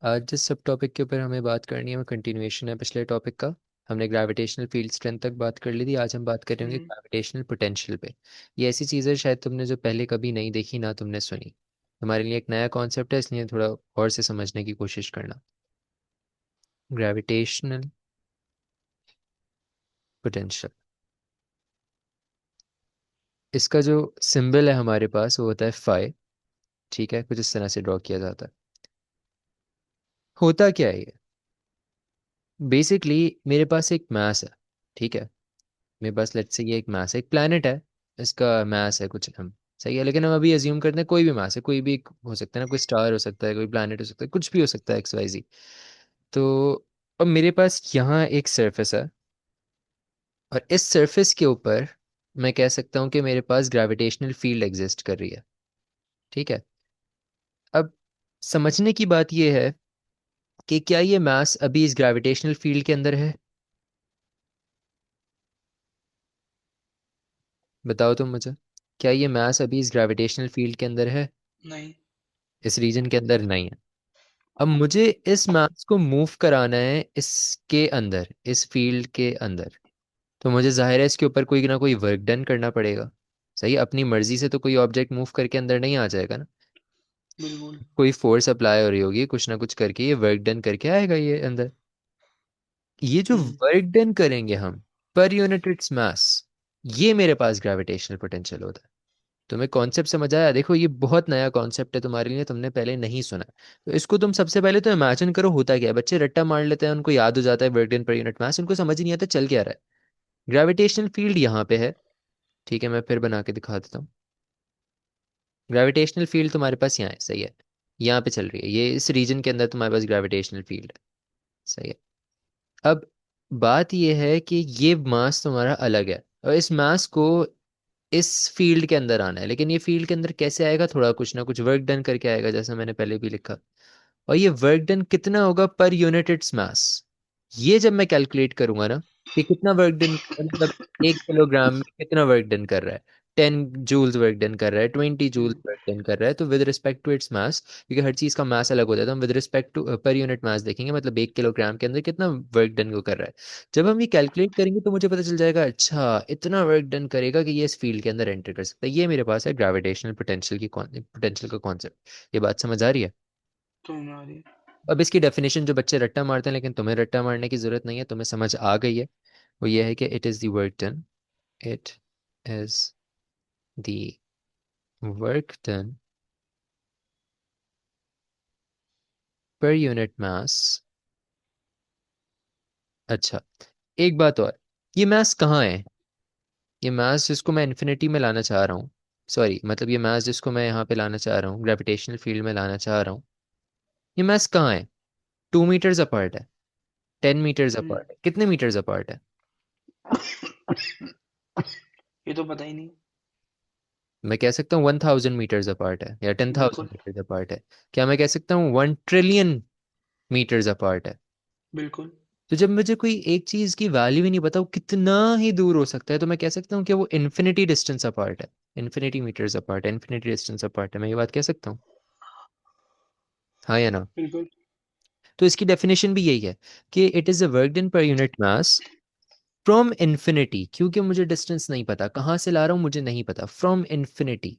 आज जिस सब टॉपिक के ऊपर हमें बात करनी है वो कंटिन्यूएशन है पिछले टॉपिक का। हमने ग्रेविटेशनल फील्ड स्ट्रेंथ तक बात कर ली थी। आज हम बात करेंगे हम्म। ग्रेविटेशनल पोटेंशियल पे। ये ऐसी चीज़ है शायद तुमने जो पहले कभी नहीं देखी ना तुमने सुनी। तुम्हारे लिए एक नया कॉन्सेप्ट है, इसलिए थोड़ा और से समझने की कोशिश करना। ग्रेविटेशनल पोटेंशियल, इसका जो सिंबल है हमारे पास वो होता है फाई। ठीक है, कुछ इस तरह से ड्रॉ किया जाता है। होता क्या है ये? बेसिकली मेरे पास एक मास है। ठीक है, मेरे पास लेट्स से ये एक मास है, एक प्लैनेट है। इसका मास है कुछ m। सही है, लेकिन हम अभी अज्यूम करते हैं कोई भी मास है, कोई भी हो सकता है ना, कोई स्टार हो सकता है, कोई प्लैनेट हो सकता है, कुछ भी हो सकता है, एक्स वाई जी। तो अब मेरे पास यहाँ एक सरफेस है, और इस सरफेस के ऊपर मैं कह सकता हूँ कि मेरे पास ग्रेविटेशनल फील्ड एग्जिस्ट कर रही है। ठीक है। अब समझने की बात यह है कि क्या ये मास अभी इस ग्रेविटेशनल फील्ड के अंदर है? बताओ तुम मुझे, क्या ये मास अभी इस ग्रेविटेशनल फील्ड के अंदर है? नहीं। इस रीजन के अंदर नहीं है। अब मुझे इस मास को मूव कराना है इसके अंदर, इस फील्ड के अंदर। तो मुझे जाहिर है इसके ऊपर कोई ना कोई वर्क डन करना पड़ेगा। सही, अपनी मर्जी से तो कोई ऑब्जेक्ट मूव करके अंदर नहीं आ जाएगा ना। बिल्कुल। कोई फोर्स अप्लाई हो रही होगी, कुछ ना कुछ करके ये वर्क डन करके आएगा ये अंदर। ये जो हम्म। वर्क डन करेंगे हम पर यूनिट इट्स मास, ये मेरे पास ग्रेविटेशनल पोटेंशियल होता है। तुम्हें कॉन्सेप्ट समझ आया? देखो ये बहुत नया कॉन्सेप्ट है तुम्हारे लिए, तुमने पहले नहीं सुना। तो इसको तुम सबसे पहले तो इमेजिन करो होता क्या है। बच्चे रट्टा मार लेते हैं, उनको याद हो जाता है वर्क डन पर यूनिट मास, उनको समझ ही नहीं आता चल क्या रहा है। ग्रेविटेशनल फील्ड यहाँ पे है। ठीक है, मैं फिर बना के दिखा देता हूँ। ग्रेविटेशनल फील्ड तुम्हारे पास यहाँ है, सही है। यहाँ पे चल रही है, ये इस रीजन के अंदर तुम्हारे पास ग्रेविटेशनल फील्ड है। सही है। अब बात ये है कि ये मास तुम्हारा अलग है, और इस मास को इस फील्ड के अंदर आना है। लेकिन ये फील्ड के अंदर कैसे आएगा? थोड़ा कुछ ना कुछ वर्क डन करके आएगा, जैसा मैंने पहले भी लिखा। और ये वर्क डन कितना होगा पर यूनिट इट्स मास, ये जब मैं कैलकुलेट करूंगा ना कि कितना वर्क डन, मतलब 1 किलोग्राम में कितना वर्क डन कर रहा है, 10 जूल्स वर्क डन कर रहा है, 20 जूल्स हम्म। वर्क डन कर रहा है, तो with respect to its mass, क्योंकि हर चीज का मास अलग होता है, तो हम with respect to per unit mass देखेंगे, मतलब 1 किलोग्राम के अंदर कितना वर्क डन को कर रहा है। जब हम ये कैलकुलेट करेंगे तो मुझे पता चल जाएगा, अच्छा इतना वर्क डन करेगा कि ये इस फील्ड के अंदर एंटर कर सकता है। ये मेरे पास है ग्रेविटेशनल पोटेंशियल की पोटेंशियल का कॉन्सेप्ट। ये बात समझ आ रही है? तो आ रही है। अब इसकी डेफिनेशन जो बच्चे रट्टा मारते हैं, लेकिन तुम्हें रट्टा मारने की जरूरत नहीं है, तुम्हें समझ आ गई है। वो ये है कि it is the work done, it is the work done पर यूनिट मास। अच्छा, एक बात और, ये मास कहाँ है? ये मास जिसको मैं इन्फिनिटी में लाना चाह रहा हूँ, सॉरी मतलब ये मास जिसको मैं यहाँ पे लाना चाह रहा हूँ, ग्रेविटेशनल फील्ड में लाना चाह रहा हूँ, ये मास कहाँ है? 2 मीटर्स अपार्ट है, 10 मीटर्स हम्म। अपार्ट है, कितने मीटर्स अपार्ट है? ये तो पता ही नहीं। मैं कह सकता हूँ 1000 मीटर्स अपार्ट है, या टेन बिल्कुल। थाउजेंड मीटर्स अपार्ट है। क्या मैं कह सकता हूँ 1 ट्रिलियन मीटर्स अपार्ट है? बिल्कुल। तो जब मुझे कोई एक चीज की वैल्यू ही नहीं पता वो कितना ही दूर हो सकता है, तो मैं कह सकता हूँ कि वो इन्फिनिटी डिस्टेंस अपार्ट है, इन्फिनिटी मीटर्स अपार्ट है, इन्फिनिटी डिस्टेंस अपार्ट है। मैं ये बात कह सकता हूँ, हाँ या ना? बिल्कुल। तो इसकी डेफिनेशन भी यही है कि it is a work done पर यूनिट मास फ्रॉम इन्फिनिटी, क्योंकि मुझे डिस्टेंस नहीं पता, कहाँ से ला रहा हूँ मुझे नहीं पता, from infinity,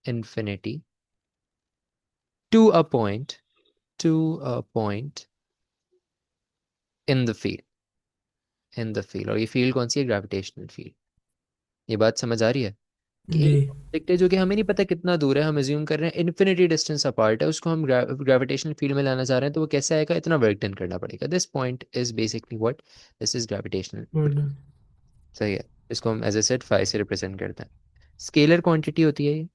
infinity to a point, to a point in the field, in the field. और ये फील्ड कौन सी है? Gravitational field. ये बात समझ आ रही है कि जी। एक ऑब्जेक्ट है जो कि हमें नहीं पता कितना दूर है, हम अज्यूम कर रहे हैं इन्फिनिटी डिस्टेंस अपार्ट है, उसको हम ग्रेविटेशनल फील्ड में लाना चाह रहे हैं, तो वो कैसे आएगा? इतना वर्क डन करना पड़ेगा। This point is basically what, this is gravitational. वर्डन। सही है। इसको हम एज ए सेट फाइव से रिप्रेजेंट करते हैं। स्केलर क्वांटिटी होती है ये।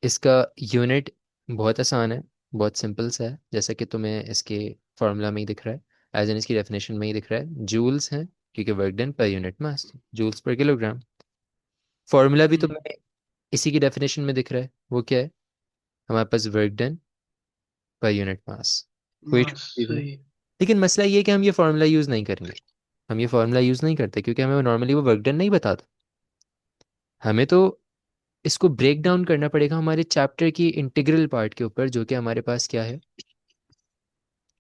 इसका यूनिट बहुत आसान है, बहुत सिंपल सा है, जैसा कि तुम्हें इसके फॉर्मूला में ही दिख रहा है, एज एन इसकी डेफिनेशन में ही दिख रहा है, जूल्स है, क्योंकि वर्क डन पर unit mass, joules per kilogram. Formula भी हम्म। तुम्हें इसी की डेफिनेशन में दिख रहा है, वो क्या है? हमारे पास वर्क डन पर यूनिट मास, कोई बस confusion है? सही। लेकिन मसला ये है कि हम ये फॉर्मूला यूज़ नहीं करेंगे। हम ये फॉर्मूला यूज़ नहीं करते क्योंकि हमें नॉर्मली वो वर्क डन नहीं बताता। हमें तो इसको ब्रेक डाउन करना पड़ेगा हमारे चैप्टर की इंटीग्रल पार्ट के ऊपर, जो कि हमारे पास क्या है,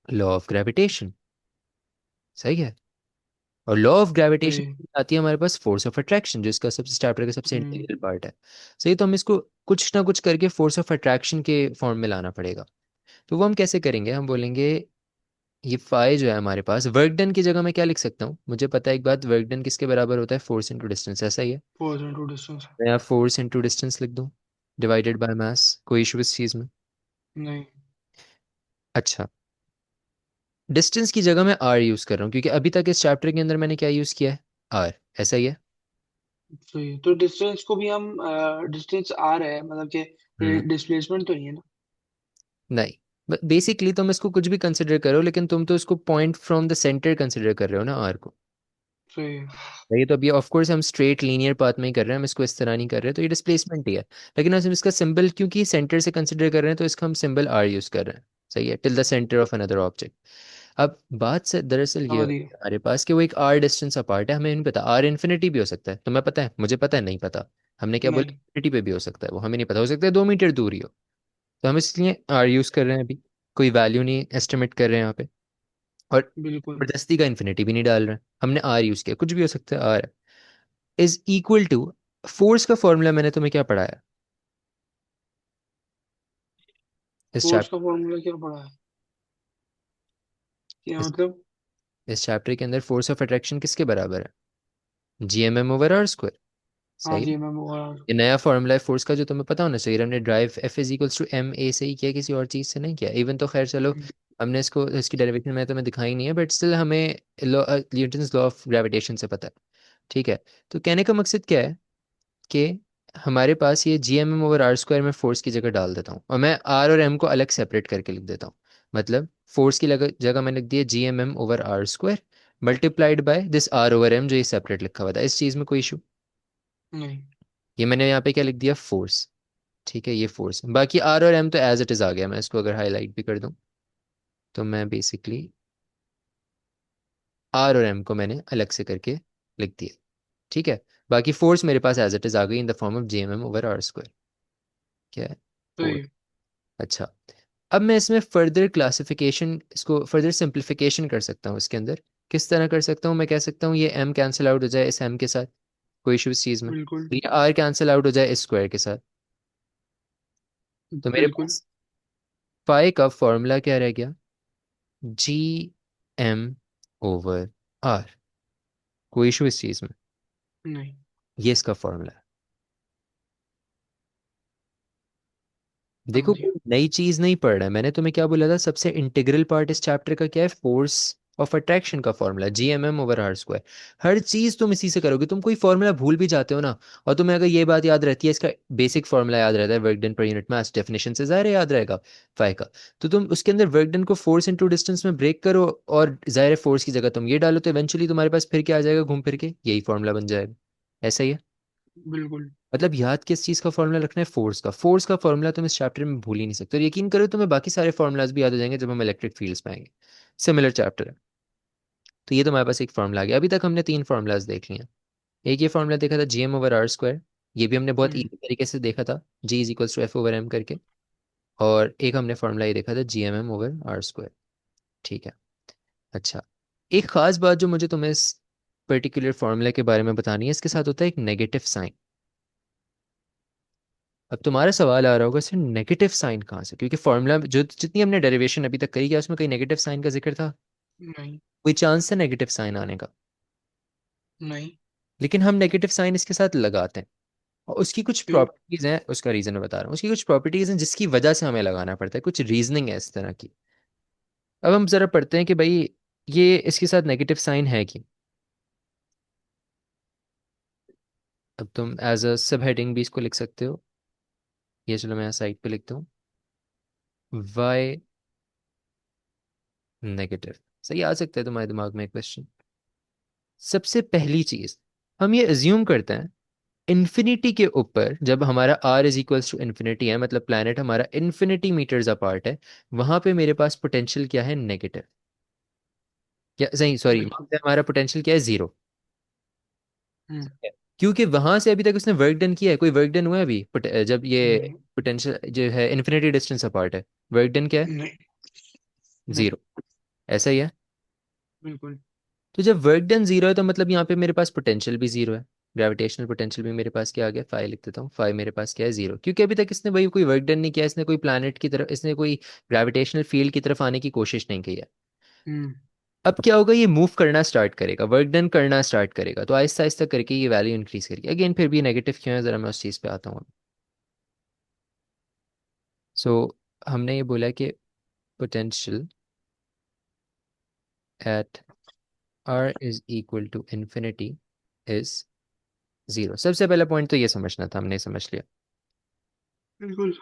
लॉ ऑफ ग्रेविटेशन। सही है। और लॉ ऑफ ग्रेविटेशन सही। आती है हमारे पास फोर्स ऑफ अट्रैक्शन, जो इसका सबसे चैप्टर का सबसे हम्म। इंटीग्रल पार्ट है। सही, तो हम इसको कुछ ना कुछ करके फोर्स ऑफ अट्रैक्शन के फॉर्म में लाना पड़ेगा। तो वो हम कैसे करेंगे, हम बोलेंगे ये फाई जो है हमारे पास, वर्क डन की जगह मैं क्या लिख सकता हूँ, मुझे पता है एक बात, वर्क डन किसके बराबर होता है, फोर्स इंटू डिस्टेंस, ऐसा ही है। Position to distance. मैं यहाँ फोर्स इंटू डिस्टेंस लिख दूँ, डिवाइडेड बाय मास, कोई इशू इस चीज़ में। नहीं। अच्छा, डिस्टेंस की जगह मैं आर यूज़ कर रहा हूँ, क्योंकि अभी तक इस चैप्टर के अंदर मैंने क्या यूज़ किया है, आर, ऐसा ही है। सही है। तो डिस्टेंस को भी हम डिस्टेंस आ रहा है मतलब कि हम्म। डिस्प्लेसमेंट तो नहीं है ना। नहीं, बेसिकली तुम इसको कुछ भी कंसिडर करो, लेकिन तुम तो इसको point from the centre consider कर रहे हो ना आर को। सही है। ये तो अभी ऑफ कोर्स हम स्ट्रेट लीनियर पाथ में ही कर रहे हैं, हम इसको इस तरह नहीं कर रहे, तो ये डिस्प्लेसमेंट ही है। लेकिन हम इसका सिंबल क्योंकि सेंटर से कंसिडर कर रहे हैं, तो इसका हम सिंबल आर यूज कर रहे हैं। सही है, till the centre of another object. अब बात से दरअसल ये समझ होती गए। है हमारे पास कि वो एक आर डिस्टेंस अपार्ट है, हमें नहीं पता आर इन्फिनिटी भी हो सकता है, तुम्हें पता है, मुझे पता है, नहीं पता। हमने क्या बोला, नहीं। इन्फिनिटी पे भी हो सकता है, वो हमें नहीं पता, हो सकता है 2 मीटर दूर ही हो। तो हम इसलिए आर यूज कर रहे हैं अभी, कोई वैल्यू नहीं एस्टिमेट कर रहे हैं यहाँ पे। और बिल्कुल। जबरदस्ती का इन्फिनिटी भी नहीं डाल रहे हैं, हमने आर यूज किया, कुछ भी हो सकता है, R is equal to, force का फॉर्मूला मैंने तुम्हें क्या पढ़ाया इस फोर्स का चैप्टर, फॉर्मूला क्या पड़ा है? क्या इस, मतलब? इस चैप्टर के अंदर फोर्स ऑफ अट्रैक्शन किसके बराबर है, जीएमएम ओवर आर स्क्वायर। हाँ सही है। जी मैं वो ये नया फॉर्मूला है फोर्स का, जो तुम्हें पता होना चाहिए, हमने derive F is equals to M A से ही किया, किसी और चीज़ से नहीं किया, इवन तो खैर चलो, हमने इसको इसकी डेरिवेशन में तुम्हें दिखाई नहीं है, बट स्टिल हमें न्यूटन्स लॉ ऑफ ग्रेविटेशन से पता है। ठीक है। तो कहने का मकसद क्या है कि हमारे पास ये G M M over R square में फोर्स की जगह डाल देता हूँ, और मैं आर और एम को अलग सेपरेट करके लिख देता हूँ। मतलब फोर्स की जगह मैं लिख दिया G M M over R square multiplied by this R over M, जो ये सेपरेट लिखा हुआ था, इस चीज़ में कोई इशू। नहीं। ये मैंने यहाँ पे क्या लिख दिया, फोर्स। ठीक है, ये फोर्स, बाकी आर और एम तो एज इट इज़ आ गया, मैं इसको अगर हाईलाइट भी कर दूँ, तो मैं बेसिकली आर और एम को मैंने अलग से करके लिख दिया। ठीक है। बाकी फोर्स मेरे पास एज इट इज़ आ गई in the form of G M M over R square. क्या है, सही फोर्स। है। अच्छा, अब मैं इसमें फर्दर क्लासिफिकेशन, इसको फर्दर सिंप्लीफिकेशन कर सकता हूँ इसके अंदर। किस तरह कर सकता हूँ, मैं कह सकता हूँ ये m कैंसिल आउट हो जाए इस m के साथ, कोई इशू इस चीज़ में, बिल्कुल। ये r कैंसिल आउट हो जाए इस स्क्वायर के साथ। तो मेरे बिल्कुल। पास फाई का फॉर्मूला क्या रह गया, जी एम ओवर आर, कोई इशू इस चीज़ में, नहीं। ये इसका फॉर्मूला है। देखो, समझ गया। कोई नई चीज नहीं पढ़ रहा है, मैंने तुम्हें क्या बोला था, सबसे इंटीग्रल पार्ट इस चैप्टर का क्या है, फोर्स ऑफ अट्रैक्शन का formula G M M over R square. हर चीज तुम इसी से करोगे, तुम कोई फॉर्मूला भूल भी जाते हो ना, और तुम्हें अगर ये बात याद रहती है, इसका बेसिक फॉर्मूला याद रहता है, वर्क डन पर यूनिट मास, डेफिनेशन से ज़ाहिर है याद रहेगा फाई का। तो तुम उसके अंदर वर्क डन को फोर्स इंटू डिस्टेंस में ब्रेक करो, और ज़ाहिर है फोर्स की जगह तुम ये डालो, तो इवेंचुअली तुम्हारे पास फिर क्या आ जाएगा, घूम फिर के यही फॉर्मूला बन जाएगा। ऐसा ही है। बिल्कुल। मतलब याद किस चीज़ का फॉर्मूला रखना है, फोर्स का, फोर्स का फॉर्मूला तुम इस चैप्टर में भूल ही नहीं सकते, और यकीन करो तुम्हें बाकी सारे फॉर्मूलाज भी याद हो जाएंगे जब हम इलेक्ट्रिक फील्ड्स में आएंगे। सिमिलर चैप्टर है। तो ये तो हमारे पास एक फॉर्मूला आ गया, अभी तक हमने 3 फॉर्मूलाज देख लिए हैं। एक ये फॉर्मूला देखा था G M over R square, ये भी हमने बहुत हम्म। इजी तरीके से देखा था, G is equals to F over M करके। और एक हमने फॉर्मूला ये देखा था G M M over R square. ठीक है। अच्छा, एक खास बात जो मुझे तुम्हें इस पर्टिकुलर फॉर्मूला के बारे में बतानी है, इसके साथ होता है एक नेगेटिव साइन। अब तुम्हारा सवाल आ रहा होगा सर, नेगेटिव साइन कहाँ से, क्योंकि फॉर्मूला जो जितनी हमने डेरिवेशन अभी तक करी, क्या उसमें कोई नेगेटिव साइन का जिक्र था, नहीं। कोई चांस है नेगेटिव साइन आने का। नहीं। लेकिन हम नेगेटिव साइन इसके साथ लगाते हैं, और उसकी कुछ क्यों? प्रॉपर्टीज हैं, उसका रीजन मैं बता रहा हूँ, उसकी कुछ प्रॉपर्टीज हैं जिसकी वजह से हमें लगाना पड़ता है, कुछ रीजनिंग है इस तरह की। अब हम जरा पढ़ते हैं कि भाई ये इसके साथ नेगेटिव साइन है कि, अब तुम एज अ सब हेडिंग भी इसको लिख सकते हो, ये चलो मैं यहाँ साइड पे लिखता हूँ, वाई नेगेटिव। सही आ सकता है तुम्हारे दिमाग में क्वेश्चन। सबसे पहली चीज, हम ये अज्यूम करते हैं इन्फिनिटी के ऊपर, जब हमारा R is equals to infinity है, मतलब प्लैनेट हमारा इन्फिनिटी मीटर्स अपार्ट है, वहां पे मेरे पास पोटेंशियल क्या है, नेगेटिव। या सही, सॉरी, बिल्कुल। हमारा पोटेंशियल क्या है, जीरो। हम्म। क्योंकि वहां से अभी तक उसने वर्क डन किया है, कोई वर्क डन हुआ है अभी जब ये नहीं। पोटेंशियल जो है इन्फिनिटी डिस्टेंस अपार्ट है, वर्क डन क्या है? नहीं। नहीं। जीरो। ऐसा ही है। बिल्कुल। तो जब वर्क डन जीरो है तो मतलब यहाँ पे मेरे पास पोटेंशियल भी जीरो है। ग्रेविटेशनल पोटेंशियल भी मेरे पास क्या आ गया, फाइव लिख देता हूँ, फाइव मेरे पास क्या है, जीरो, क्योंकि अभी तक इसने भाई कोई वर्क डन नहीं किया, इसने कोई प्लैनेट की तरफ, इसने कोई ग्रेविटेशनल फील्ड की तरफ आने की कोशिश नहीं की है। हम्म। अब क्या होगा, ये मूव करना स्टार्ट करेगा, वर्क डन करना स्टार्ट करेगा, तो आहिस्ता आहिस्ता करके ये वैल्यू इंक्रीज करेगी। अगेन फिर भी नेगेटिव क्यों है, जरा मैं उस चीज़ पे आता हूँ। सो हमने ये बोला कि potential at r is equal to infinity is zero. सबसे पहला पॉइंट तो ये समझना था, हमने समझ लिया। बिल्कुल।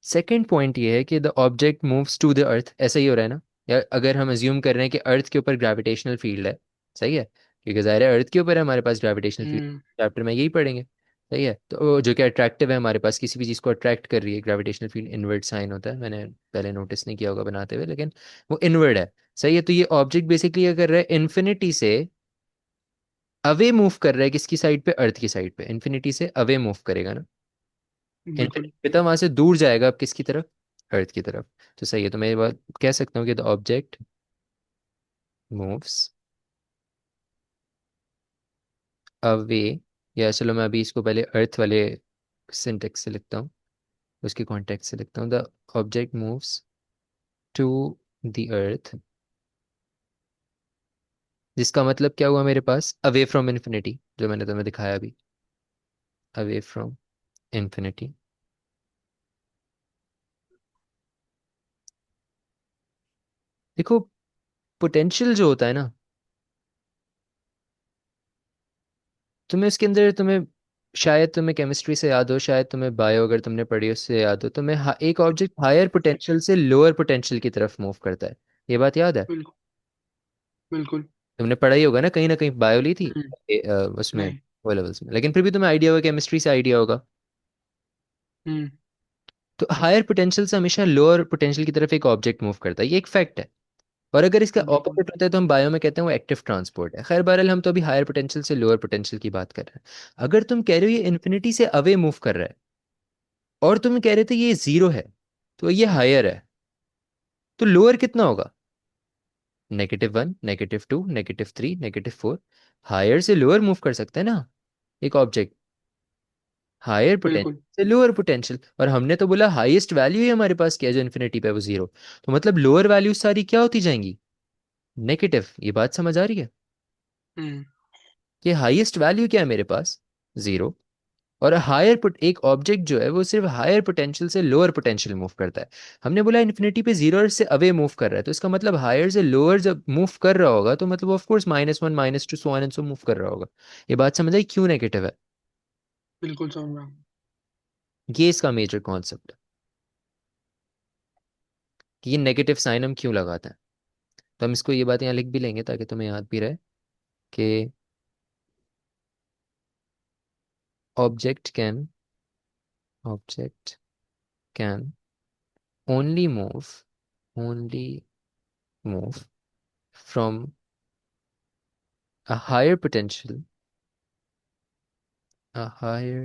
सेकंड पॉइंट ये है कि the object moves to the earth, ऐसा ही हो रहा है ना? या अगर हम अज्यूम कर रहे हैं कि अर्थ के ऊपर ग्रेविटेशनल फील्ड है, सही है, क्योंकि ज़ाहिर है अर्थ के ऊपर है हमारे पास ग्रेविटेशनल फील्ड, हम्म। चैप्टर में यही पढ़ेंगे, सही है, तो जो कि अट्रैक्टिव है हमारे पास, किसी भी चीज़ को अट्रैक्ट कर रही है, ग्रेविटेशनल फील्ड इनवर्ड साइन होता है, मैंने पहले नोटिस नहीं किया होगा बनाते हुए, लेकिन वो इनवर्ड है, सही है। तो ये ऑब्जेक्ट बेसिकली क्या कर रहा है, इन्फिनिटी से अवे मूव कर रहा है, किसकी साइड पे, अर्थ की साइड पे, इन्फिनिटी से अवे मूव करेगा ना, बिल्कुल। इन्फिनिटी पे, वहां से दूर जाएगा, अब किसकी तरफ, अर्थ की तरफ। तो सही है, तो मैं ये बात कह सकता हूँ कि द ऑब्जेक्ट मूव्स अवे, या चलो मैं अभी इसको पहले अर्थ वाले सिंटेक्स से लिखता हूँ, उसके कॉन्टेक्स्ट से लिखता हूँ, the object moves to the earth, जिसका मतलब क्या हुआ मेरे पास, अवे फ्रॉम इन्फिनिटी, जो मैंने तुम्हें दिखाया अभी, अवे फ्रॉम इन्फिनिटी। देखो, पोटेंशियल जो होता है ना, तुम्हें उसके अंदर, तुम्हें शायद तुम्हें केमिस्ट्री से याद हो, शायद तुम्हें बायो अगर तुमने पढ़ी उससे याद हो, तुम्हें एक ऑब्जेक्ट हायर पोटेंशियल से लोअर पोटेंशियल की तरफ मूव करता है, ये बात याद है? बिल्कुल। बिल्कुल। तुमने पढ़ा ही होगा ना कहीं बायो ली थी हम्म। उसमें, नहीं। वो लेवल्स में, लेकिन फिर भी तुम्हें आइडिया होगा, केमिस्ट्री से आइडिया होगा। हम्म। तो हायर पोटेंशियल से हमेशा लोअर पोटेंशियल की तरफ एक ऑब्जेक्ट मूव करता है, ये एक फैक्ट है। और अगर इसका बिल्कुल। ऑपोजिट होता है तो हम बायो में कहते हैं वो एक्टिव ट्रांसपोर्ट है। खैर बहरहाल हम तो अभी हायर पोटेंशियल से लोअर पोटेंशियल की बात कर रहे हैं। अगर तुम कह रहे हो ये इन्फिनिटी से अवे मूव कर रहा है, और तुम कह रहे थे ये जीरो है, तो ये हायर है, तो लोअर कितना होगा, -1, -2, -3, -4। हायर से लोअर मूव कर सकता है ना एक ऑब्जेक्ट, हायर बिल्कुल। पोटेंशियल से लोअर पोटेंशियल, और हमने तो बोला हाईएस्ट वैल्यू ही हमारे पास क्या है जो इन्फिनिटी पे है, वो जीरो। तो मतलब लोअर वैल्यूज सारी क्या होती जाएंगी, नेगेटिव। ये बात समझ आ रही है हम्म। कि हाईएस्ट वैल्यू क्या है मेरे पास, जीरो। और हायर एक ऑब्जेक्ट जो है वो सिर्फ हायर पोटेंशियल से लोअर पोटेंशियल मूव करता है। हमने बोला इन्फिनिटी पे जीरो से अवे मूव कर रहा है, तो इसका मतलब हायर से लोअर जब मूव कर रहा होगा तो मतलब of course -1, -2, so on and so move कर रहा होगा। ये बात समझ आई क्यों नेगेटिव है? बिल्कुल समझ रहा हूँ। ये इसका मेजर कॉन्सेप्ट है कि ये नेगेटिव साइन हम क्यों लगाते हैं। तो हम इसको, ये बात यहाँ लिख भी लेंगे ताकि तुम्हें याद भी रहे कि object can object can only move only move from a higher potential a higher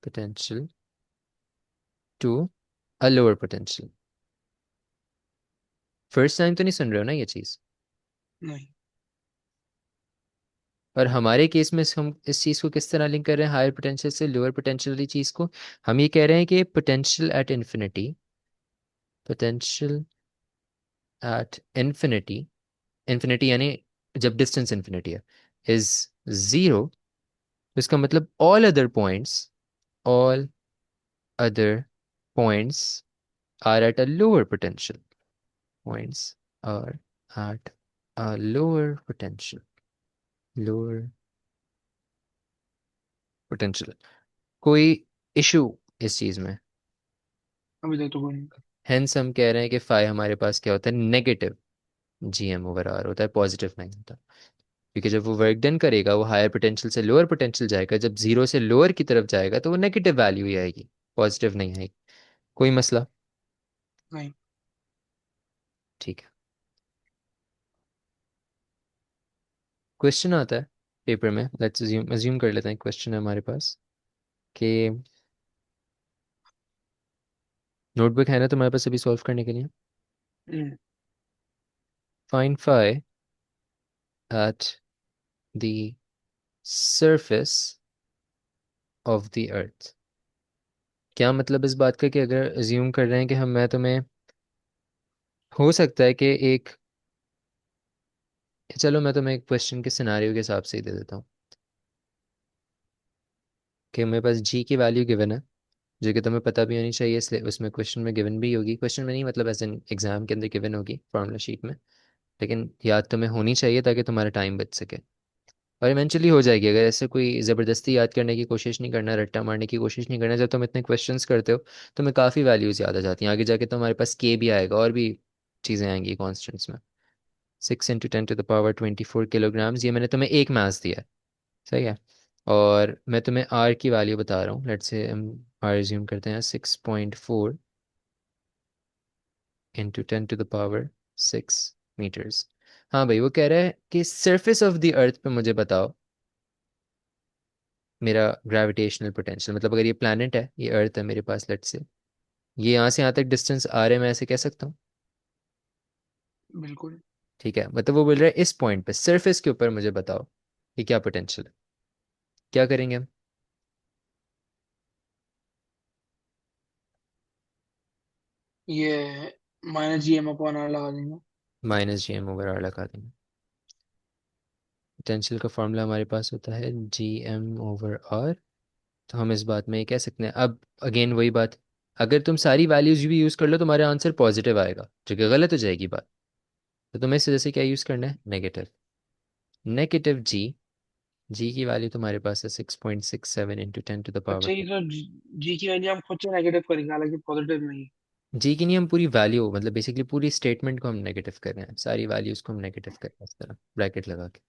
potential to a lower potential। First time तो नहीं सुन रहे हो ना ये चीज? नहीं। और हमारे केस में हम इस चीज को किस तरह लिंक कर रहे हैं, हायर पोटेंशियल से लोअर पोटेंशियल वाली चीज को? हम ये कह रहे हैं कि potential at infinity, potential at infinity, infinity यानी जब डिस्टेंस इन्फिनिटी है, इज जीरो। इसका मतलब all other points are at a lower potential, points are at a lower potential, lower potential। कोई इशू इस चीज में? अभी तक तो कोई नहीं। हेंस हम कह रहे हैं कि फाई हमारे पास क्या होता है, नेगेटिव GM/R होता है, पॉजिटिव नहीं होता। क्योंकि जब वो वर्क डन करेगा वो हायर पोटेंशियल से लोअर पोटेंशियल जाएगा, जब जीरो से लोअर की तरफ जाएगा तो वो नेगेटिव वैल्यू ही आएगी, पॉजिटिव नहीं आएगी। कोई मसला? नहीं। ठीक है। क्वेश्चन आता है पेपर में, लेट्स अज्यूम कर लेते हैं क्वेश्चन है हमारे पास कि नोटबुक है ना तुम्हारे पास अभी सॉल्व करने के लिए? हम्म। Find phi at the surface of the earth. क्या मतलब इस बात का कि अगर अज्यूम कर रहे हैं कि हम मैं तुम्हें, हो सकता है कि एक, चलो मैं तुम्हें एक क्वेश्चन के सिनारियो के हिसाब से ही दे देता हूँ कि मेरे पास जी की वैल्यू गिवन है, जो कि तुम्हें पता भी होनी चाहिए, इसलिए उसमें क्वेश्चन में गिवन भी होगी, क्वेश्चन में नहीं मतलब एज एन एग्जाम के अंदर गिवन होगी फॉर्मूला शीट में, लेकिन याद तुम्हें होनी चाहिए ताकि तुम्हारा टाइम बच सके। और इवेंचुअली हो जाएगी, अगर ऐसे कोई ज़बरदस्ती याद करने की कोशिश नहीं करना, रट्टा मारने की कोशिश नहीं करना, जब तुम इतने क्वेश्चंस करते हो तुम्हें काफ़ी वैल्यूज़ याद आ जाती हैं, आगे जाके तुम्हारे पास के भी आएगा और भी चीज़ें आएंगी कॉन्स्टेंट्स में। 6 × 10⁴ kilograms, ये मैंने तुम्हें एक मास दिया है, सही है। और मैं तुम्हें आर की वैल्यू बता रहा हूँ, लेट्स से हम आर रिज्यूम करते हैं 6.4 × 10⁶ meters। हाँ भाई, वो कह रहा है कि सरफेस ऑफ द अर्थ पे मुझे बताओ मेरा ग्रेविटेशनल पोटेंशियल, मतलब अगर ये प्लैनेट है, ये अर्थ है मेरे पास, लेट्स से ये यहाँ से यहाँ तक डिस्टेंस आ रहे हैं, मैं ऐसे कह सकता हूँ। बिल्कुल। ठीक है, मतलब वो बोल रहा है इस पॉइंट पे सरफेस के ऊपर मुझे बताओ कि क्या पोटेंशियल है। क्या करेंगे हम? ये -gm/r लगा देंगे। -gm/r लगा देंगे। पोटेंशियल का फॉर्मूला हमारे पास होता है gm/r। तो हम इस बात में ये कह सकते हैं, अब अगेन वही बात, अगर तुम सारी वैल्यूज भी यूज़ कर लो तुम्हारा आंसर पॉजिटिव आएगा, जो कि गलत हो जाएगी बात। तो तुम्हें इस वजह से क्या यूज़ करना है? नेगेटिव। नेगेटिव जी। जी की वैल्यू तुम्हारे पास है 6.67 × 10⁻⁴। अच्छा, ये तो जी की वैल्यू हम खुद से नेगेटिव करेंगे, हालांकि पॉजिटिव नहीं। जी की नहीं, हम पूरी वैल्यू मतलब बेसिकली पूरी स्टेटमेंट को हम नेगेटिव कर रहे हैं, सारी वैल्यूज को हम नेगेटिव कर रहे हैं इस तरह ब्रैकेट लगा के।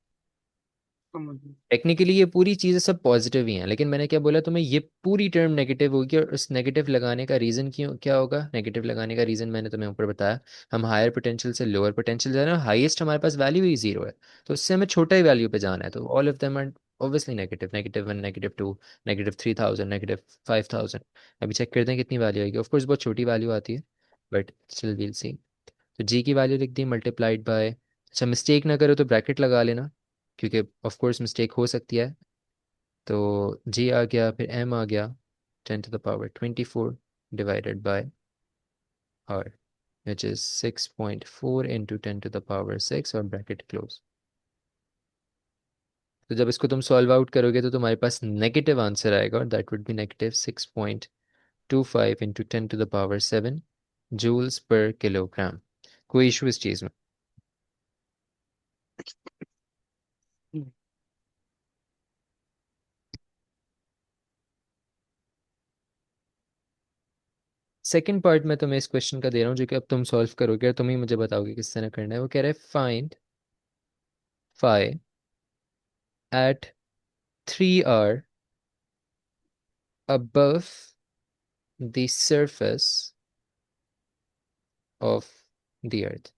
समझ गए। टेक्निकली ये पूरी चीज़ें सब पॉजिटिव ही हैं, लेकिन मैंने क्या बोला तुम्हें, ये पूरी टर्म नेगेटिव होगी, और उस नेगेटिव लगाने का रीज़न क्यों क्या होगा? नेगेटिव लगाने का रीज़न मैंने तुम्हें ऊपर बताया, हम हायर पोटेंशियल से लोअर पोटेंशियल जा रहे हैं, हाईएस्ट हमारे पास वैल्यू ही जीरो है, तो उससे हमें छोटा ही वैल्यू पे जाना है, तो all of them are obviously negative, -1, -2, -3000, -5000। अभी चेक करते हैं कितनी वैल्यू आएगी, ऑफकोर्स बहुत छोटी वैल्यू आती है, बट स्टिल वील सी। तो जी की वैल्यू लिख दी मल्टीप्लाइड बाय, अच्छा मिस्टेक ना करो तो ब्रैकेट लगा लेना, क्योंकि ऑफ कोर्स मिस्टेक हो सकती है। तो जी आ गया, फिर एम आ गया, 10⁻24 divided by R, which is 6.4 × 10⁶, और ब्रैकेट क्लोज। तो जब इसको तुम सॉल्व आउट करोगे तो तुम्हारे पास नेगेटिव आंसर आएगा, और that would be -6.25 × 10⁻⁷ joules per kilogram. कोई इशू इस चीज़ में? हम्म। सेकंड पार्ट में तुम्हें इस क्वेश्चन का दे रहा हूँ, जो कि अब तुम सॉल्व करोगे और तुम ही मुझे बताओगे किस तरह करना है। वो कह रहा है find phi at 3 r above the surface of the earth।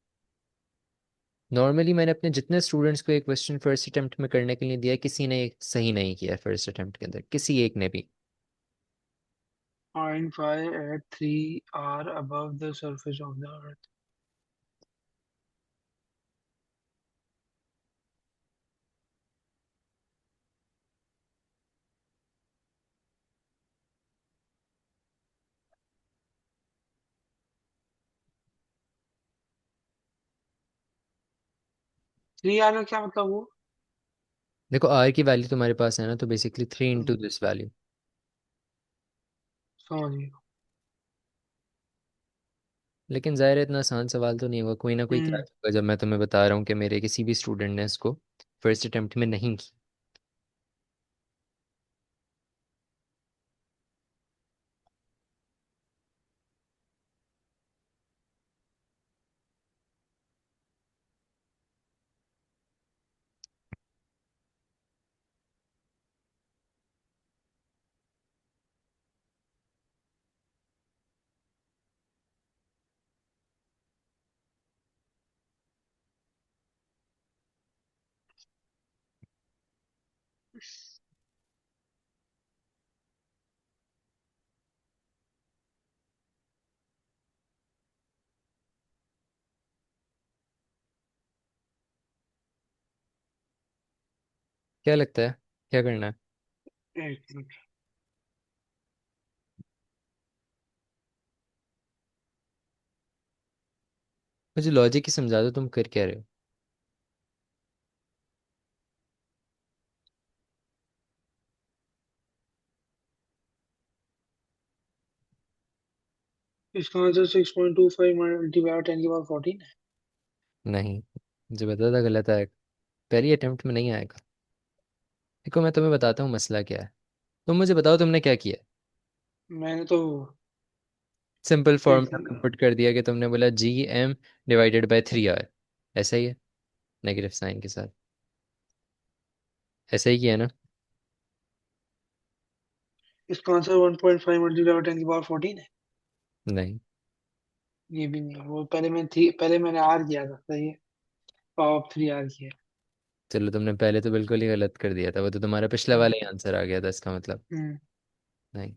Normally मैंने अपने जितने स्टूडेंट्स को ये क्वेश्चन फर्स्ट अटेम्प्ट में करने के लिए दिया, किसी ने सही नहीं किया फर्स्ट अटेम्प्ट के अंदर, किसी एक ने भी। Find phi at 3 r above the surface of the earth। 3 r में क्या मतलब वो? देखो आर की वैल्यू तुम्हारे पास है ना, तो बेसिकली 3 × दिस वैल्यू। समझ गया। लेकिन ज़ाहिर है इतना आसान सवाल तो नहीं होगा, कोई ना कोई क्रैक हम्म। होगा जब मैं तुम्हें बता रहा हूँ कि मेरे किसी भी स्टूडेंट ने इसको फर्स्ट अटेम्प्ट में नहीं की। क्या लगता है, क्या करना है? एक मिनट। मुझे लॉजिक ही समझा दो, तुम कर क्या रहे हो? इसका आंसर 6.25 मल्टीप्लाई बाय 10 की पावर 14 है। नहीं, मुझे पता था गलत आएगा, पहली अटेम्प्ट में नहीं आएगा। देखो मैं तुम्हें बताता हूँ मसला क्या है। तुम मुझे बताओ तुमने क्या किया। मैंने तो सिंपल एक फॉर्मूला में पुट कर दिया कि तुमने बोला GM डिवाइडेड बाय 3R। ऐसा ही है, नेगेटिव साइन के साथ। ऐसा ही किया ना? इसका आंसर 1.5 मल्टीप्लाई बाय 10 की पावर 14 है। नहीं। ये भी नहीं, वो पहले मैं थी, पहले मैंने आर किया था, सही है। पावर 3 आर किया। चलो तुमने पहले तो बिल्कुल ही गलत कर दिया था, वो तो तुम्हारा पिछला हाँ। वाला ही आंसर आ गया था इसका मतलब। हम्म। नहीं।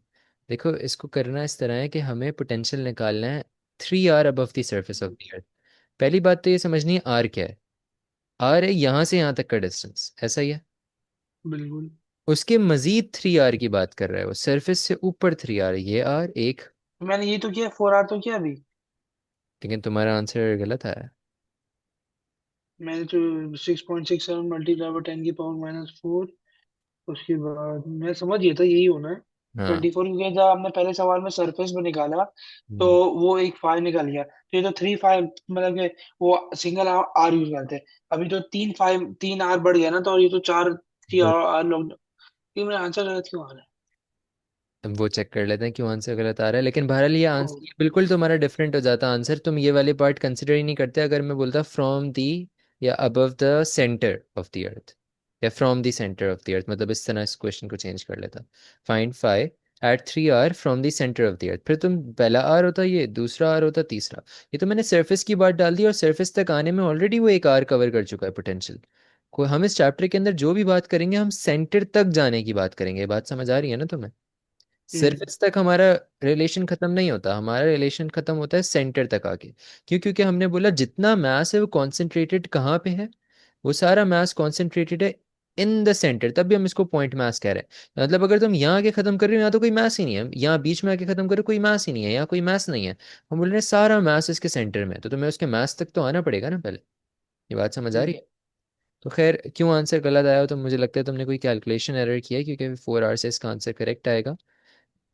देखो इसको करना इस तरह है कि हमें पोटेंशियल निकालना है 3R above the surface of the अर्थ। पहली बात तो ये समझनी है आर क्या है। आर है यहाँ से यहाँ तक का डिस्टेंस, ऐसा ही है। बिल्कुल। उसके मजीद 3R की बात कर रहा है वो, सरफेस से ऊपर 3R, ये आर एक। मैंने ये तो किया, 4 आर तो किया अभी। लेकिन तुम्हारा आंसर गलत आया। मैंने तो 6.67 मल्टीप्लाई बाय 10 की पावर -4। उसके बाद मैं समझ गया था यही होना है। हाँ। 24, क्योंकि जब आपने पहले सवाल में सरफेस में निकाला तो हम्म, वो एक 5 निकल गया, तो ये तो 3 5, मतलब कि वो सिंगल आर यूज करते हैं। अभी तो 3 5, 3 आर बढ़ गया ना, तो ये तो 4 थ्री बस आर लोग। ये मेरा आंसर गलत क्यों आ रहा है? अब वो चेक कर लेते हैं क्यों आंसर गलत आ रहा है। लेकिन बहरहाल ये ओ। आंसर बिल्कुल तुम्हारा डिफरेंट हो जाता आंसर, तुम ये वाले पार्ट कंसिडर ही नहीं करते। अगर मैं बोलता फ्रॉम दी या above the centre of the earth, या from the centre of the earth, मतलब इस तरह इस क्वेश्चन को चेंज कर लेता। Find phi at 3R from the centre of the earth, फिर तुम पहला आर होता, ये दूसरा आर होता, तीसरा। ये तो मैंने सरफेस की बात डाल दी, और सरफेस तक आने में ऑलरेडी वो एक आर कवर कर चुका है पोटेंशियल को। हम इस चैप्टर के अंदर जो भी बात करेंगे हम सेंटर तक जाने की बात करेंगे। ये बात समझ आ रही है ना तुम्हें? हम्म। सरफेस तक हमारा रिलेशन खत्म नहीं होता, हमारा रिलेशन खत्म होता है सेंटर तक आके। क्यों? क्योंकि हमने बोला जितना मास है वो कॉन्सेंट्रेटेड कहाँ पे है, वो सारा मास कॉन्सेंट्रेटेड है इन द सेंटर, तब भी हम इसको पॉइंट मास कह रहे हैं। मतलब अगर तुम यहाँ आके खत्म कर रहे हो, यहाँ तो कोई मास ही नहीं है, यहाँ बीच में आके खत्म कर रहे हो, कोई मास ही नहीं है, यहाँ कोई मास नहीं है। हम बोल रहे हैं सारा मास इसके सेंटर में है, तो तुम्हें उसके मास तक तो आना पड़ेगा ना पहले। ये बात समझ आ रही हम्म। है? तो खैर क्यों आंसर गलत आया हो, तो मुझे लगता है तुमने कोई कैलकुलेशन एरर किया है, क्योंकि 4 आवर से इसका आंसर करेक्ट आएगा।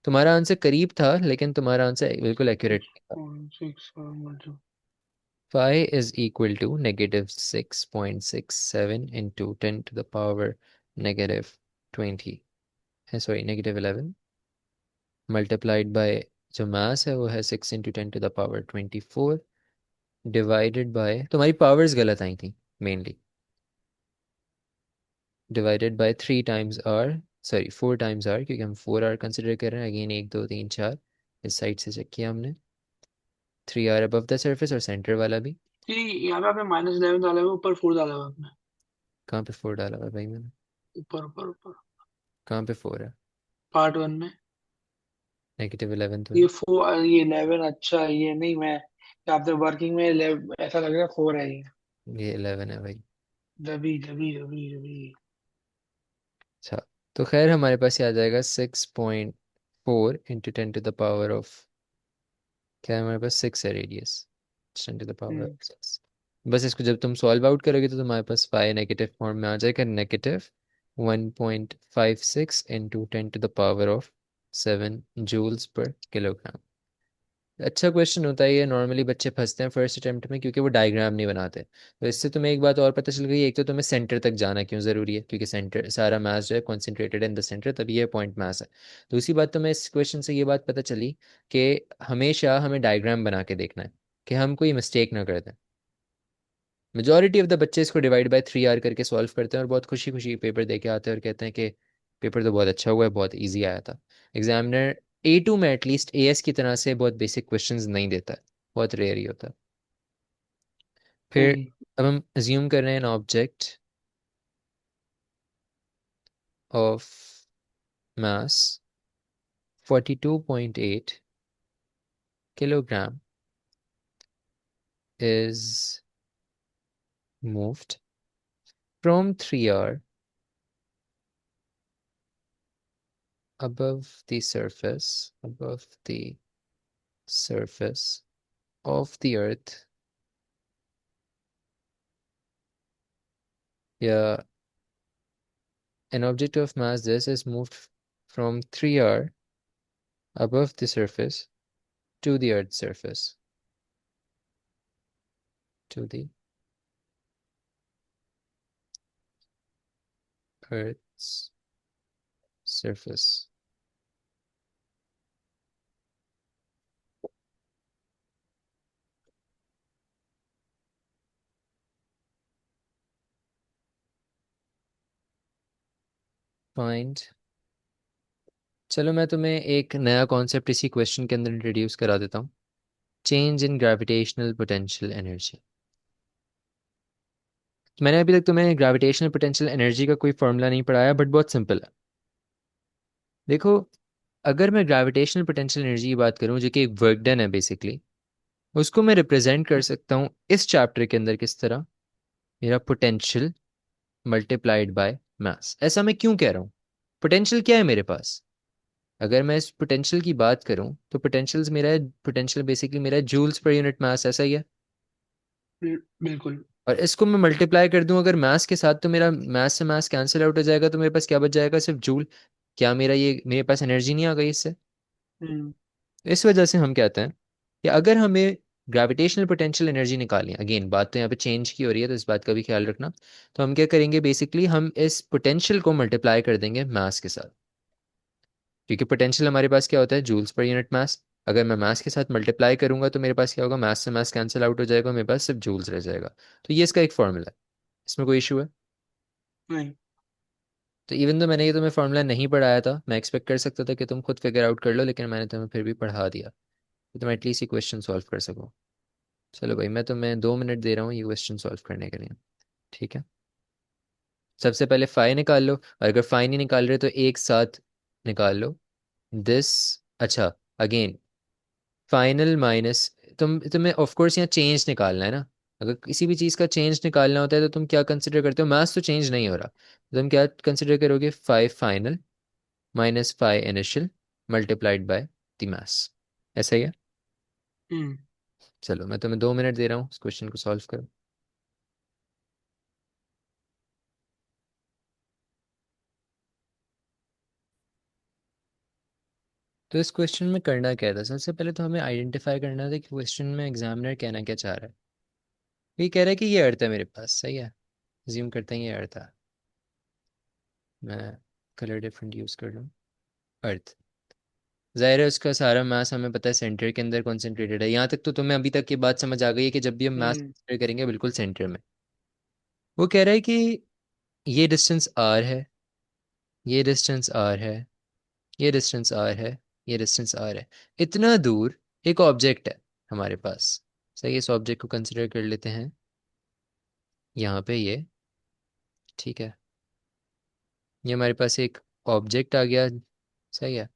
तुम्हारा आंसर करीब था लेकिन तुम्हारा आंसर बिल्कुल एक्यूरेट सिक्स नहीं था। Point six multiply. Phi is equal to -6.67 into 10 to the power -20, है सॉरी -11, मल्टीप्लाइड बाय जो मास है वो है 6 × 10 to the power 24, divided by, तुम्हारी पावर्स गलत आई थी mainly, divided by 3 times R, sorry 4 times R, क्योंकि हम 4R कंसिडर कर रहे हैं। अगेन 1 2 3 4 इस साइड से चेक किया हमने। 3R अबव द सरफेस और सेंटर वाला भी। जी। यहाँ पे आपने -11 डाला हुआ है, ऊपर 4 डाला हुआ है आपने। कहाँ पे 4 डाला हुआ है भाई मैंने? ऊपर ऊपर ऊपर। कहाँ पे 4 है? पार्ट 1 में। -11 तो ये है। 4, ये 11, अच्छा ये नहीं मैं, आपने वर्किंग में ऐसा लग रहा है 4 है ये। ये 11 है भाई। जबी जबी जबी जबी। अच्छा, तो खैर हमारे पास ये आ जाएगा 6.4 × 10 to the power of, क्या है हमारे पास 6 है radius, 10 to the power of हम्म। 6। बस इसको जब तुम सॉल्व आउट करोगे तो तुम्हारे पास फाइ नेगेटिव फॉर्म में आ जाएगा, -1.56 × 10 to the power of 7 joules per kilogram। अच्छा क्वेश्चन होता है ये, नॉर्मली बच्चे फंसते हैं फर्स्ट अटेम्प्ट में क्योंकि वो डायग्राम नहीं बनाते। तो इससे तुम्हें एक बात और पता चल गई, एक तो तुम्हें सेंटर तक जाना क्यों ज़रूरी है, क्योंकि सेंटर सारा मास जो है कॉन्सेंट्रेटेड इन द सेंटर, तभी ये पॉइंट मास है। दूसरी बात तुम्हें इस क्वेश्चन से ये बात पता चली कि हमेशा हमें डायग्राम बना के देखना है कि हम कोई मिस्टेक ना कर दें। मेजॉरिटी ऑफ द बच्चे इसको डिवाइड बाय 3R करके सॉल्व करते हैं और बहुत खुशी खुशी पेपर दे के आते हैं और कहते हैं कि पेपर तो बहुत अच्छा हुआ है, बहुत इजी आया था। एग्जामिनर A2 में एटलीस्ट AS की तरह से बहुत बेसिक क्वेश्चंस नहीं देता है, बहुत रेयर ही होता है। फिर सही। अब हम अज्यूम कर रहे हैं an object of mass 42.8 kilogram is moved from 3R above the surface of the earth, yeah, an object of mass this is moved from 3r above the surface to the earth's surface, to the earth's surface. Find, चलो मैं तुम्हें एक नया concept इसी question के अंदर introduce करा देता हूँ। Change in gravitational potential energy. मैंने अभी तक तुम्हें ग्रेविटेशनल पोटेंशियल एनर्जी का कोई फॉर्मूला नहीं पढ़ाया, बट बहुत सिंपल है। देखो, अगर मैं ग्रेविटेशनल पोटेंशियल एनर्जी की बात करूं जो कि एक वर्क डन है बेसिकली, उसको मैं रिप्रेजेंट कर सकता हूँ इस चैप्टर के अंदर किस तरह, मेरा पोटेंशियल मल्टीप्लाइड बाय मास। ऐसा मैं क्यों कह रहा हूँ? पोटेंशियल क्या है मेरे पास? अगर मैं इस पोटेंशियल की बात करूं तो पोटेंशियल बेसिकली मेरा जूल्स पर यूनिट मास, ऐसा ही है। बिल्कुल। और इसको मैं मल्टीप्लाई कर दूं अगर मास के साथ, तो मेरा मास से मास कैंसिल आउट हो जाएगा, तो मेरे पास क्या बच जाएगा? सिर्फ जूल। क्या मेरे पास एनर्जी नहीं आ गई इससे? हम्म। इस वजह से हम कहते हैं कि अगर हमें ग्रेविटेशनल पोटेंशियल एनर्जी निकालनी है, अगेन बात तो यहाँ पे चेंज की हो रही है तो इस बात का भी ख्याल रखना, तो हम क्या करेंगे? बेसिकली हम इस पोटेंशियल को मल्टीप्लाई कर देंगे मास के साथ, क्योंकि पोटेंशियल हमारे पास क्या होता है? जूल्स पर यूनिट मास। अगर मैं मास के साथ मल्टीप्लाई करूंगा तो मेरे पास क्या होगा? मास से मास कैंसिल आउट हो जाएगा, मेरे पास सिर्फ जूल्स रह जाएगा। तो ये इसका एक फॉर्मूला है। इसमें कोई इशू है? नहीं। तो इवन तो मैंने ये तुम्हें फॉर्मूला नहीं पढ़ाया था, मैं एक्सपेक्ट कर सकता था कि तुम खुद फिगर आउट कर लो, लेकिन मैंने तुम्हें फिर भी पढ़ा दिया कि तुम एटलीस्ट ये क्वेश्चन सॉल्व कर सको। चलो भाई, मैं तुम्हें 2 मिनट दे रहा हूँ ये क्वेश्चन सॉल्व करने के लिए, ठीक है? सबसे पहले फाई निकाल लो, और अगर फाई नहीं निकाल रहे तो एक साथ निकाल लो दिस। अच्छा, अगेन फाइनल माइनस, तुम्हें ऑफ कोर्स यहाँ चेंज निकालना है ना। अगर किसी भी चीज़ का चेंज निकालना होता है तो तुम क्या कंसिडर करते हो? मास तो चेंज नहीं हो रहा, तो तुम क्या कंसिडर करोगे? 5 final minus 5 initial multiplied by the mass. ऐसा ही है। हम्म। चलो मैं तुम्हें 2 मिनट दे रहा हूँ इस क्वेश्चन को सॉल्व करो। तो इस क्वेश्चन में करना क्या था? सबसे पहले तो हमें आइडेंटिफाई करना था कि क्वेश्चन में एग्जामिनर कहना क्या चाह रहा है। ये कह रहा है कि ये अर्थ है मेरे पास, सही है। ज्यूम करते हैं ये अर्थ है। मैं कलर डिफरेंट यूज़ कर लूँ। अर्थ, जाहिर है उसका सारा मास हमें पता है सेंटर के अंदर कॉन्सेंट्रेटेड है। यहाँ तक तो तुम्हें अभी तक ये बात समझ आ गई है कि जब भी हम मास हम्म। कंसिडर करेंगे बिल्कुल सेंटर में। वो कह रहा है कि ये डिस्टेंस आर है, ये डिस्टेंस आर है, ये डिस्टेंस आर है, ये डिस्टेंस आर है। इतना दूर एक ऑब्जेक्ट है हमारे पास। सही है, इस ऑब्जेक्ट को कंसिडर कर लेते हैं यहाँ पे ये, ठीक है। ये हमारे पास एक ऑब्जेक्ट आ गया, सही है।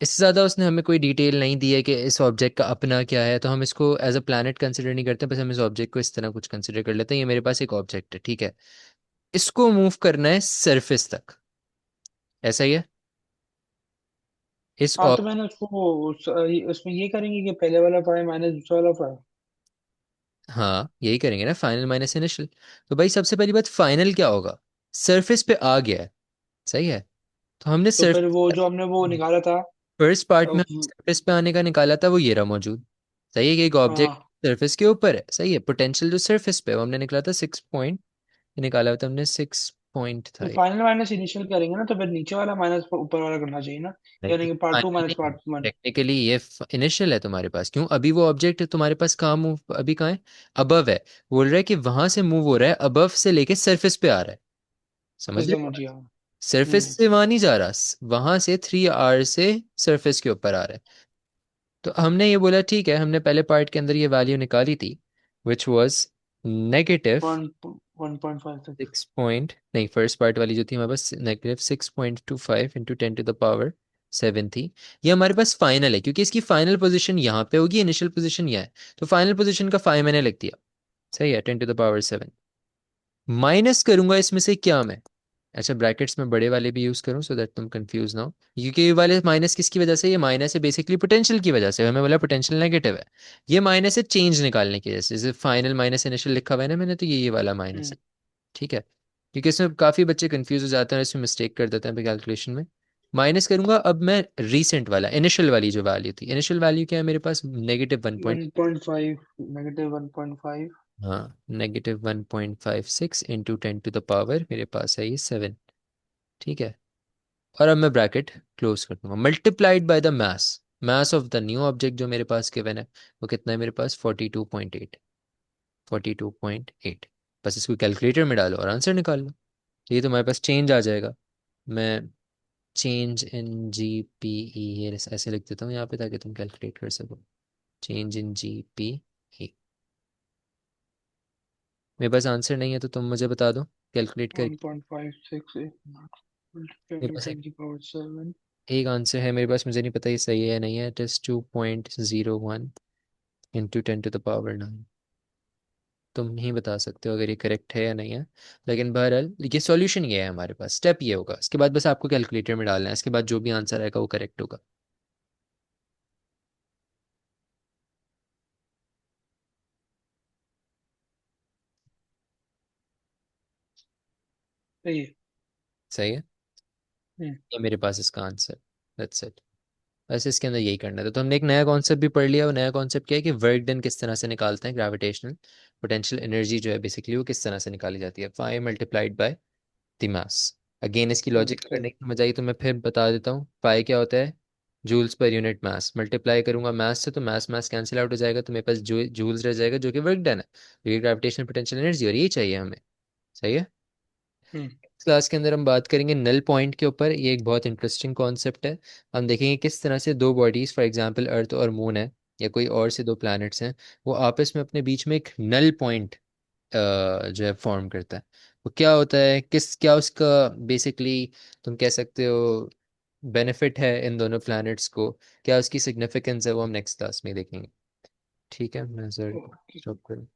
इससे ज़्यादा उसने हमें कोई डिटेल नहीं दी है कि इस ऑब्जेक्ट का अपना क्या है, तो हम इसको एज अ प्लैनेट कंसिडर नहीं करते, बस हम इस ऑब्जेक्ट को इस तरह कुछ कंसिडर कर लेते हैं। ये मेरे पास एक ऑब्जेक्ट है, ठीक है। इसको मूव करना है सरफेस तक, ऐसा ही है। इस हाँ, तो मैंने उसको उसमें ये करेंगे कि पहले वाला फाइव माइनस दूसरा वाला फाइव। हाँ यही करेंगे ना, फाइनल माइनस इनिशियल। तो भाई सबसे पहली बात, फाइनल क्या होगा? सरफेस पे आ गया है, सही है। तो हमने तो फिर वो सरफेस, जो हमने वो निकाला था। फर्स्ट पार्ट में हाँ। सरफेस पे आने का निकाला था, वो ये रहा मौजूद। सही है कि एक ऑब्जेक्ट सरफेस के ऊपर है, सही है। पोटेंशियल जो सरफेस पे है वो हमने निकाला था 6 पॉइंट, निकाला हुआ था हमने 6 पॉइंट तो था ये। फाइनल माइनस इनिशियल करेंगे ना, तो फिर नीचे वाला माइनस ऊपर वाला करना चाहिए ना। यानी कि पार्ट टू फाइनल माइनस नहीं, पार्ट वन। टेक्निकली ये इनिशियल है तुम्हारे पास। क्यों? अभी वो ऑब्जेक्ट तुम्हारे पास कहाँ मूव, अभी कहाँ है? अबव है। बोल रहा है कि वहां से मूव हो रहा है, अबव से लेके सरफेस पे आ रहा है। समझ फिर रहे हो समझ बात? गया। सरफेस हम्म। से वहां नहीं जा रहा, वहां से 3 आर से सरफेस के ऊपर आ रहा है। तो हमने ये बोला ठीक है, हमने पहले पार्ट के अंदर ये वैल्यू निकाली थी, विच वॉज नेगेटिव 1.56। 6 पॉइंट, नहीं फर्स्ट पार्ट वाली जो थी हमारे पास, -6.25 इंटू 10⁻7 थी। ये हमारे पास फाइनल है, क्योंकि इसकी फाइनल पोजीशन यहाँ पे होगी, इनिशियल पोजीशन यह है। तो फाइनल पोजीशन का 5 मैंने लिख दिया, सही है, 10⁻7। माइनस करूंगा इसमें से क्या मैं? अच्छा, ब्रैकेट्स में बड़े वाले भी यूज़ करूँ सो दैट तुम कंफ्यूज ना हो, क्योंकि ये वाले माइनस किसकी वजह से, ये माइनस है बेसिकली पोटेंशियल की वजह से, हमें बोला पोटेंशियल नेगेटिव है। ये माइनस है चेंज निकालने की वजह से, जैसे फाइनल माइनस इनिशियल लिखा हुआ है ना मैंने, तो ये वाला माइनस हम्म। है। ठीक है, क्योंकि इसमें काफ़ी बच्चे कंफ्यूज हो जाते हैं और इसमें मिस्टेक कर देते हैं कैलकुलेशन में। माइनस करूंगा अब मैं रीसेंट वाला, इनिशियल वाली जो वैल्यू थी, इनिशियल वैल्यू क्या है मेरे पास, नेगेटिव वन पॉइंट, 1.5, -1.5। हाँ negative 1.56 into 10 to the power, मेरे पास है ये 7। ठीक है, और अब मैं ब्रैकेट क्लोज कर दूंगा, multiplied by the mass, mass of the new object जो मेरे पास गिवन है, वो कितना है मेरे पास, 42.8, 42.8। बस इसको कैलकुलेटर में डालो और आंसर निकाल लो। तो ये तो हमारे पास चेंज आ जाएगा। मैं change in G P E ये ऐसे लिख देता हूँ यहाँ पे ताकि तुम कैलकुलेट कर सको, change in G P E. मेरे पास आंसर नहीं है तो तुम मुझे बता दो कैलकुलेट कर। 1.56 मेरे multiplied to pass 10 to the power 7। एक आंसर है मेरे पास, मुझे नहीं पता ये सही है या नहीं है, it is 2.01 into 10 to the power 9। तुम ही बता सकते हो अगर ये करेक्ट है या नहीं है। लेकिन बहरहाल ये सॉल्यूशन ये है, हमारे पास स्टेप ये होगा, इसके बाद बस आपको कैलकुलेटर में डालना है, इसके बाद जो भी आंसर आएगा वो करेक्ट होगा। सही है। सही है, हम्म। ये मेरे पास इसका आंसर, दैट्स इट। वैसे इसके अंदर यही करना था, तो हमने एक नया कॉन्सेप्ट भी पढ़ लिया। वो नया कॉन्सेप्ट क्या है कि वर्क डन किस तरह से निकालते हैं, ग्रेविटेशनल पोटेंशियल एनर्जी जो है बेसिकली वो किस तरह से निकाली जाती है, 5 multiplied by the mass. Again इसकी लॉजिक अगर सही। नहीं समझ आई तो मैं फिर बता देता हूँ, पाई क्या होता है, जूल्स पर यूनिट मास, मल्टीप्लाई करूंगा मास से तो मास मास कैंसिल आउट हो जाएगा, तो मेरे पास जो जूल्स रह जाएगा जो कि वर्क डन है, ये ग्रेविटेशनल पोटेंशियल एनर्जी, और यही चाहिए हमें। सही है। हम्म। इस क्लास के अंदर हम बात करेंगे नल पॉइंट के ऊपर, ये एक बहुत इंटरेस्टिंग कॉन्सेप्ट है। हम देखेंगे किस तरह से दो बॉडीज, फॉर एग्जांपल अर्थ और मून है, या कोई और से दो प्लैनेट्स हैं, वो आपस में अपने बीच में एक नल पॉइंट जो है फॉर्म करता है। वो क्या होता है, किस क्या उसका बेसिकली तुम कह सकते हो बेनिफिट है इन दोनों प्लैनेट्स को, क्या उसकी सिग्निफिकेंस है, वो हम नेक्स्ट क्लास में देखेंगे। ठीक है, मैं सर ओके। स्टॉप करूँ।